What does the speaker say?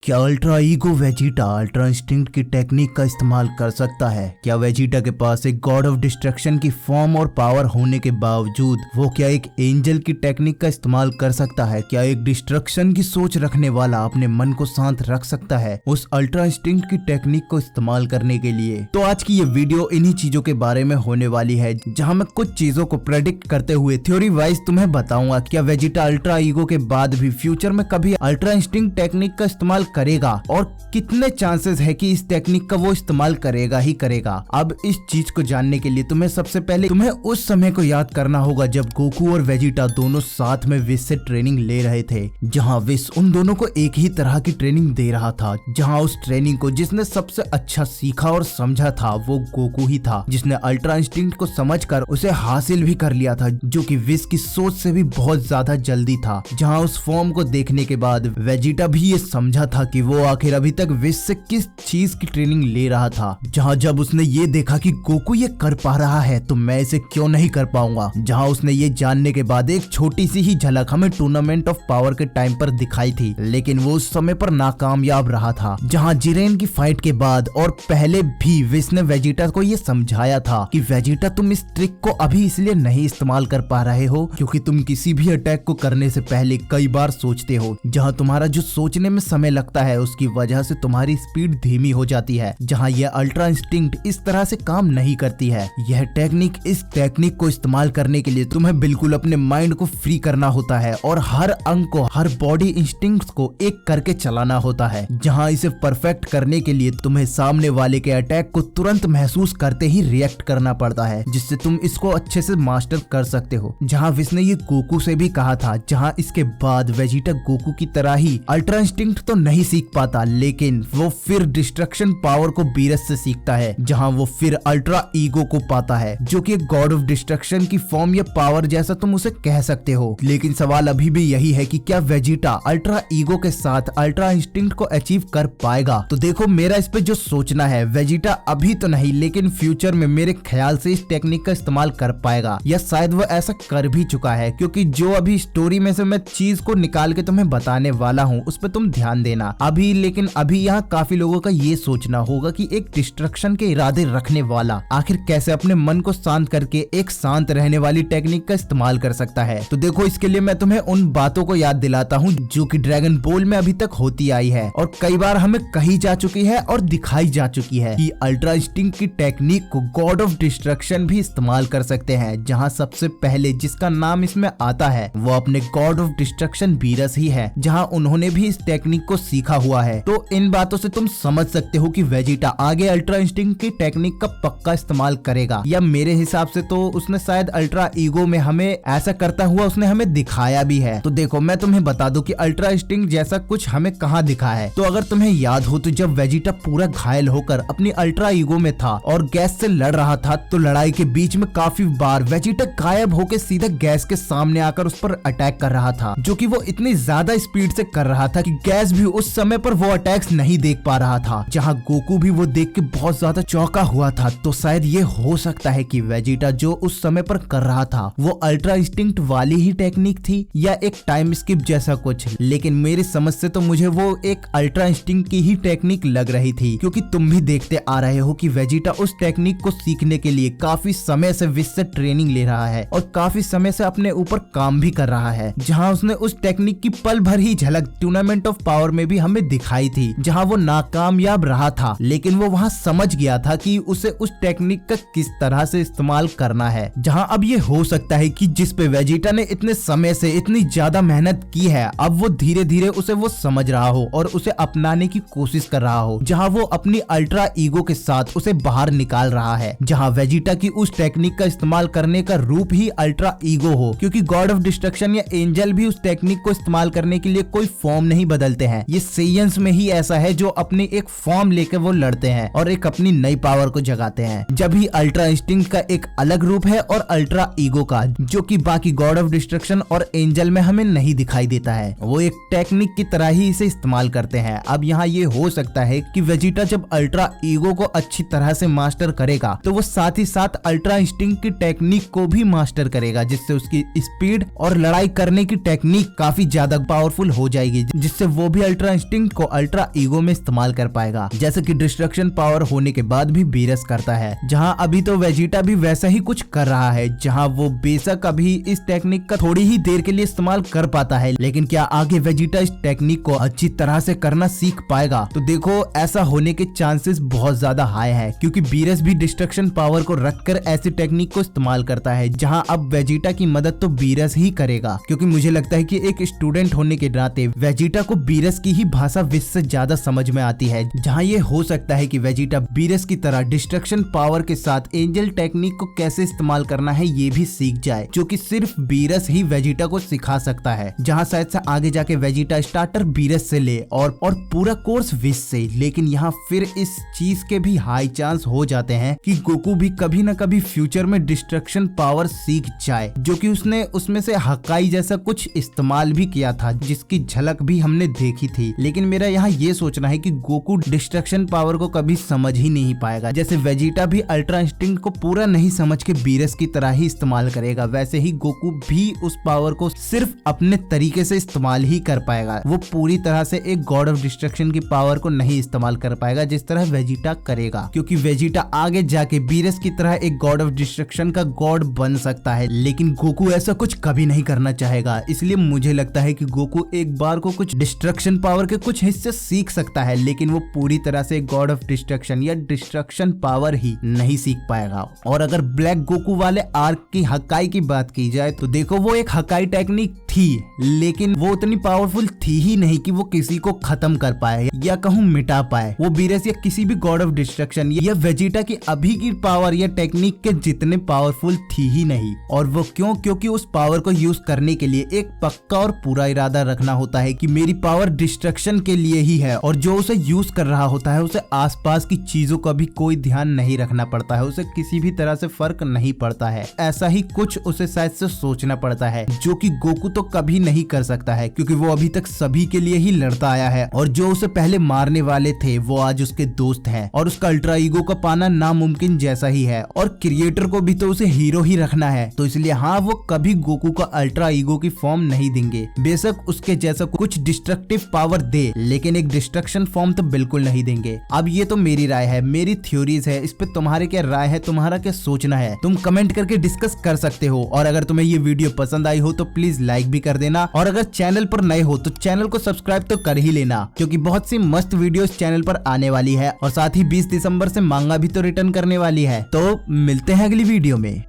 क्या ultra ego Vegeta ultra instinct की technique का इस्तेमाल कर सकता है? क्या वेजिटा के पास एक गॉड ऑफ डिस्ट्रक्शन की फॉर्म और पावर होने के बावजूद वो क्या एक एंजल की टेक्निक का इस्तेमाल कर सकता है? क्या एक डिस्ट्रक्शन की सोच रखने वाला अपने मन को शांत रख सकता है उस अल्ट्रा इंस्टिंक्ट की टेक्निक को इस्तेमाल करने के लिए? तो आज की ये वीडियो इन्हीं चीजों के बारे में होने वाली है, जहाँ मैं कुछ चीजों को प्रेडिक्ट करते हुए थ्योरी वाइज तुम्हें बताऊंगा क्या वेजिटा अल्ट्रा ईगो के बाद भी फ्यूचर में कभी अल्ट्रा इंस्टिंक्ट टेक्निक का इस्तेमाल करेगा और कितने चांसेस है कि इस टेक्निक का वो इस्तेमाल करेगा ही करेगा। अब इस चीज को जानने के लिए तुम्हें सबसे पहले उस समय को याद करना होगा जब गोकू और वेजिटा दोनों साथ में विश से ट्रेनिंग ले रहे थे, जहां विश उन दोनों को एक ही तरह की ट्रेनिंग दे रहा था। जहां उस ट्रेनिंग को जिसने सबसे अच्छा सीखा और समझा था वो गोकू ही था, जिसने अल्ट्रा इंस्टिंक्ट को समझकर उसे हासिल भी कर लिया था, जो कि विश की सोच से भी बहुत ज्यादा जल्दी था। जहां उस फॉर्म को देखने के बाद वेजिटा भी ये समझा था कि वो आखिर अभी तक विश से किस चीज की ट्रेनिंग ले रहा था। जहां जब उसने ये देखा कि गोकू ये कर पा रहा है तो मैं इसे क्यों नहीं कर पाऊंगा। जहां उसने ये जानने के बाद एक छोटी सी ही झलक हमें टूर्नामेंट ऑफ पावर के टाइम पर दिखाई थी, लेकिन वो उस समय पर नाकामयाब रहा था। जहां जिरेन की फाइट के बाद और पहले भी विश ने वेजिटा को ये समझाया था कि वेजिटा तुम इस ट्रिक को अभी इसलिए नहीं इस्तेमाल कर पा रहे हो क्योंकि तुम किसी भी अटैक को करने से पहले कई बार सोचते हो। जहां तुम्हारा जो सोचने में समय लगता है उसकी वजह से तुम्हारी स्पीड धीमी हो जाती है। जहां यह अल्ट्रा इंस्टिंक्ट इस तरह से काम नहीं करती है। यह टेक्निक इस टेक्निक को इस्तेमाल करने के लिए तुम्हें बिल्कुल अपने माइंड को फ्री करना होता है और हर अंग को, हर बॉडी इंस्टिंक्ट्स को एक करके चलाना होता है। जहां इसे परफेक्ट करने के लिए तुम्हें सामने वाले के अटैक को तुरंत महसूस करते ही रिएक्ट करना पड़ता है, जिससे तुम इसको अच्छे से मास्टर कर सकते हो। जहां विश ने ये गोकू से भी कहा था। जहां इसके बाद वेजिटा गोकू की तरह ही अल्ट्रा इंस्टिंक्ट तो नहीं सीख पाता, लेकिन वो फिर डिस्ट्रक्शन पावर को बीरस से सीखता है। जहां वो फिर अल्ट्रा ईगो को पाता है, जो कि एक गॉड ऑफ डिस्ट्रक्शन की फॉर्म या पावर जैसा तुम उसे कह सकते हो। लेकिन सवाल अभी भी यही है कि क्या वेजिटा अल्ट्रा ईगो के साथ अल्ट्रा इंस्टिंक्ट को अचीव कर पाएगा? तो देखो, मेरा इस पे जो सोचना है, वेजिटा अभी तो नहीं लेकिन फ्यूचर में मेरे ख्याल से इस टेक्निक का इस्तेमाल कर पाएगा, या शायद वो ऐसा कर भी चुका है। क्योंकि जो अभी स्टोरी में से मैं चीज को निकाल के तुम्हें बताने वाला हूँ उस पर तुम ध्यान देना लेकिन अभी यहाँ काफी लोगों का ये सोचना होगा कि एक डिस्ट्रक्शन के इरादे रखने वाला आखिर कैसे अपने मन को शांत करके एक शांत रहने वाली टेक्निक का इस्तेमाल कर सकता है। तो देखो, इसके लिए मैं तुम्हें उन बातों को याद दिलाता हूँ जो कि ड्रैगन बॉल में अभी तक होती आई है और कई बार हमें कही जा चुकी है और दिखाई जा चुकी है कि अल्ट्रा इंस्टिंक्ट की टेक्निक को गॉड ऑफ डिस्ट्रक्शन भी इस्तेमाल कर सकते हैं। जहाँ सबसे पहले जिसका नाम इसमें आता है वो अपने गॉड ऑफ डिस्ट्रक्शन बीरस ही है, जहाँ उन्होंने भी इस टेक्निक को सीखा हुआ है। तो इन बातों से तुम समझ सकते हो कि वेजिटा आगे अल्ट्रा इंस्टिंक्ट की टेक्निक का पक्का इस्तेमाल करेगा, या मेरे हिसाब से तो उसने शायद अल्ट्रा ईगो में हमें ऐसा करता हुआ उसने हमें दिखाया भी है। तो देखो, मैं तुम्हें बता दूं कि अल्ट्रा इंस्टिंक्ट जैसा कुछ हमें कहाँ दिखा है। तो अगर तुम्हें याद हो तो जब वेजिटा पूरा घायल होकर अपनी अल्ट्रा ईगो में था और गैस से लड़ रहा था, तो लड़ाई के बीच में काफी बार वेजिटा गायब होकर सीधा गैस के सामने आकर उस पर अटैक कर रहा था, जो कि वो इतनी ज्यादा स्पीड से कर रहा था कि गैस भी उस समय पर वो अटैक्स नहीं देख पा रहा था। जहां गोकू भी वो देख के बहुत ज्यादा चौंका हुआ था। तो शायद ये हो सकता है कि वेजिटा जो उस समय पर कर रहा था वो अल्ट्रा इंस्टिंक्ट वाली ही टेक्निक थी या एक टाइम स्किप जैसा कुछ। लेकिन मेरी समझ से तो मुझे वो एक अल्ट्रा इंस्टिंक्ट की ही टेक्निक लग रही थी, क्योंकि तुम भी देखते आ रहे हो कि वेजिटा उस टेक्निक को सीखने के लिए काफी समय से विश से ट्रेनिंग ले रहा है और काफी समय से अपने ऊपर काम भी कर रहा है। जहाँ उसने उस टेक्निक की पल भर ही झलक टूर्नामेंट ऑफ पावर में भी हमें दिखाई थी, जहां वो नाकामयाब रहा था, लेकिन वो वहां समझ गया था कि उसे उस टेक्निक का किस तरह से इस्तेमाल करना है। जहां अब ये हो सकता है कि जिस पे वेजिटा ने इतने समय से इतनी ज्यादा मेहनत की है, अब वो धीरे धीरे उसे वो समझ रहा हो और उसे अपनाने की कोशिश कर रहा हो। जहां वो अपनी अल्ट्रा ईगो के साथ उसे बाहर निकाल रहा है। जहां वेजिटा की उस टेक्निक का इस्तेमाल करने का रूप ही अल्ट्रा ईगो हो, क्योंकि गॉड ऑफ डिस्ट्रक्शन या एंजल भी उस टेक्निक को इस्तेमाल करने के लिए कोई फॉर्म नहीं बदलते हैं। ये सेयंस में ही ऐसा है जो अपनी एक फॉर्म लेकर वो लड़ते हैं और एक अपनी नई पावर को जगाते हैं। जब ही अल्ट्रा इंस्टिंक्ट का एक अलग रूप है और अल्ट्रा ईगो का, जो कि बाकी गॉड ऑफ डिस्ट्रक्शन और एंजल में हमें नहीं दिखाई देता है। वो एक टेक्निक की तरह ही इसे इस्तेमाल करते हैं। अब यहाँ ये हो सकता है कि वेजिटा जब अल्ट्रा ईगो को अच्छी तरह से मास्टर करेगा तो वो साथ ही साथ अल्ट्रा इंस्टिंक्ट की टेक्निक को भी मास्टर करेगा, जिससे उसकी स्पीड और लड़ाई करने की टेक्निक काफी ज्यादा पावरफुल हो जाएगी, जिससे वो भी अल्ट्रा अल्ट्रा इंस्टिंक्ट को अल्ट्रा ईगो में इस्तेमाल कर पाएगा, जैसे कि डिस्ट्रक्शन पावर होने के बाद भी बीरस करता है। जहां अभी तो वेजिटा भी वैसा ही कुछ कर रहा है, जहां वो बेशक अभी इस टेक्निक का थोड़ी ही देर के लिए इस्तेमाल कर पाता है, लेकिन क्या आगे वेजिटा इस टेक्निक को अच्छी तरह से करना सीख पाएगा? तो देखो, ऐसा होने के चांसेस बहुत ज्यादा हाई है, क्योंकि बीरस भी डिस्ट्रक्शन पावर को रखकर ऐसी टेक्निक को इस्तेमाल करता है, जहां अब वेजिटा की मदद तो बीरस ही करेगा। क्योंकि मुझे लगता है कि एक स्टूडेंट होने के नाते वेजिटा को बीरस की ही भाषा विश से ज्यादा समझ में आती है, जहां ये हो सकता है कि वेजिटा बीरस की तरह डिस्ट्रक्शन पावर के साथ एंजल टेक्निक को कैसे इस्तेमाल करना है ये भी सीख जाए, जो कि सिर्फ बीरस ही वेजिटा को सिखा सकता है। जहां शायद से आगे जाके वेजिटा स्टार्टर बीरस से ले और पूरा कोर्स विश से, लेकिन यहाँ फिर इस चीज के भी हाई चांस हो जाते हैं कि गोकू भी कभी न कभी फ्यूचर में डिस्ट्रक्शन पावर सीख जाए, जो कि उसने उसमें से हकाई जैसा कुछ इस्तेमाल भी किया था, जिसकी झलक भी हमने देखी थी। लेकिन मेरा यहाँ ये सोचना है कि गोकू डिस्ट्रक्शन पावर को कभी समझ ही नहीं पाएगा। जैसे वेजिटा भी अल्ट्रा इंस्टिंक्ट को पूरा नहीं समझ के बीरस की तरह ही इस्तेमाल करेगा, वैसे ही गोकू भी उस पावर को सिर्फ अपने तरीके से इस्तेमाल ही कर पाएगा। वो पूरी तरह से एक गॉड ऑफ डिस्ट्रक्शन की पावर को नहीं इस्तेमाल कर पाएगा जिस तरह वेजिटा करेगा, क्योंकि वेजिटा आगे जाके बीरस की तरह एक गॉड ऑफ डिस्ट्रक्शन का गॉड बन सकता है, लेकिन गोकू ऐसा कुछ कभी नहीं करना चाहेगा। इसलिए मुझे लगता है कि गोकू एक बार को कुछ डिस्ट्रक्शन पावर के कुछ हिस्से सीख सकता है, लेकिन वो पूरी तरह से गॉड ऑफ डिस्ट्रक्शन या डिस्ट्रक्शन पावर ही नहीं सीख पाएगा। और अगर ब्लैक गोकू वाले आर्क की हकाई की बात की जाए तो देखो, वो एक हकाई टेक्निक थी, लेकिन वो उतनी पावरफुल थी ही नहीं कि वो किसी को खत्म कर पाए या कहूँ मिटा पाए। वो बीरस या किसी भी गॉड ऑफ डिस्ट्रक्शन या वेजिटा की अभी की पावर या टेक्निक के जितने पावरफुल थी ही नहीं। और वो क्यों? क्योंकि उस पावर को यूज करने के लिए एक पक्का और पूरा इरादा रखना होता है कि मेरी पावर डिस्ट्रक्शन के लिए ही है, और जो उसे यूज कर रहा होता है उसे आसपास की चीजों का भी कोई ध्यान नहीं रखना पड़ता है, उसे किसी भी तरह से फर्क नहीं पड़ता है। ऐसा ही कुछ उसे शायद से सोचना पड़ता है, जो कि गोकू तो कभी नहीं कर सकता है, क्योंकि वो अभी तक सभी के लिए ही लड़ता आया है, और जो उसे पहले मारने वाले थे वो आज उसके दोस्त हैं, और उसका अल्ट्रा ईगो का पाना नामुमकिन जैसा ही है, और क्रिएटर को भी तो उसे हीरो ही रखना है। तो इसलिए हाँ, वो कभी गोकू का अल्ट्रा ईगो की फॉर्म नहीं देंगे, बेशक उसके जैसा कुछ डिस्ट्रक्टिव पावर दे, लेकिन एक डिस्ट्रक्शन फॉर्म तो बिल्कुल नहीं देंगे। अब ये तो मेरी राय है, मेरी थ्योरीज है, इस पे तुम्हारे क्या राय है, तुम्हारा क्या सोचना है, तुम कमेंट करके डिस्कस कर सकते हो। और अगर तुम्हें ये वीडियो पसंद आई हो तो प्लीज लाइक भी कर देना, और अगर चैनल पर नए हो तो चैनल को सब्सक्राइब तो कर ही लेना, क्योंकि बहुत सी मस्त वीडियो इस चैनल पर आने वाली है, और साथ ही 20 दिसंबर से मांगा भी तो रिटर्न करने वाली है। तो मिलते हैं अगली वीडियो में।